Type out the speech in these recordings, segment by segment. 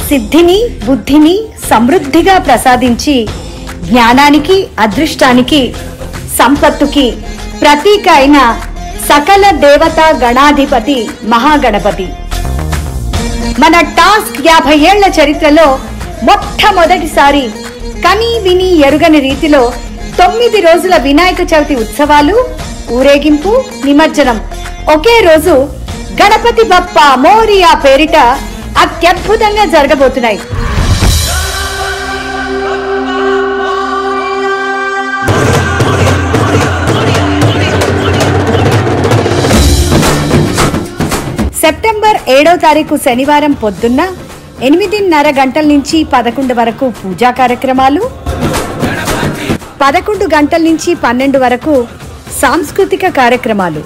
సిద్ధిని బుద్ధిని సమృద్ధిగా ప్రసాదించి జ్ఞానానికి అదృష్టానికి సంపత్తుకి ప్రతీక అయిన సకల దేవతా గణాధిపతి మహాగణపతి. మన టాస్క్ 50 ఏళ్ల చరిత్రలో మొట్టమొదటిసారి కని విని ఎరుగని రీతిలో 9 రోజుల వినాయక చవితి ఉత్సవాలు, ఊరేగింపు, నిమజ్జనం ఒకే రోజు గణపతి బప్ప మోరియా పేరిట అత్యద్భుతంగా జరగబోతున్నాయి. సెప్టెంబర్ 7వ తారీఖు శనివారం పొద్దున్న 8:30 గంటల నుంచి 11 వరకు పూజా కార్యక్రమాలు, 11 గంటల నుంచి 12 వరకు సాంస్కృతిక కార్యక్రమాలు,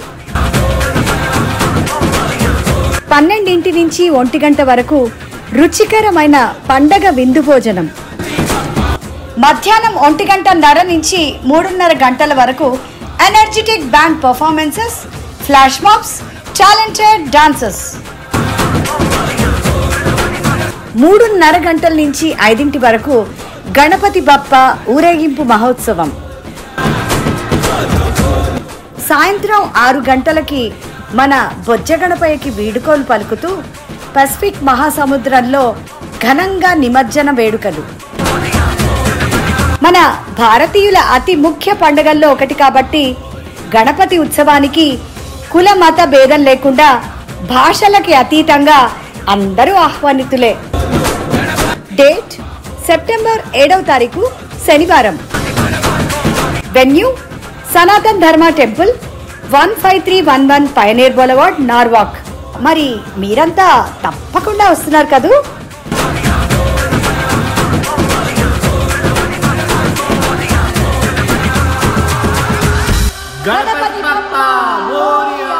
12 నుంచి 1 గంట వరకు రుచికరమైన పండగ విందు భోజనం, మధ్యాహ్నం 1:30 నుంచి 3:30 గంటల వరకు energetic band performances, flash mobs, talented dancers, 3:30 గంటల నుంచి 5 వరకు గణపతి బప్ప ఊరేగింపు మహోత్సవం, సాయంత్రం 6 గంటలకి మన బొజ్జ గణపయ్యకి వీడుకోలు పలుకుతూ పసిఫిక్ మహాసముద్రంలో ఘనంగా నిమజ్జన వేడుకలు. మన భారతీయుల అతి ముఖ్య పండుగల్లో ఒకటి కాబట్టి గణపతి ఉత్సవానికి కుల మత భేదం లేకుండా భాషలకి అతీతంగా అందరూ ఆహ్వానితులే. డేట్ సెప్టెంబర్ 7వ తారీఖు శనివారం. వెన్యూ సనాతన్ ధర్మ టెంపుల్, 15311 పయనీర్ బౌలవార్డ్, నార్వాక్. మరి మీరంతా తప్పకుండా వస్తున్నారు కదూ? గణపతి బప్పా మోరియా.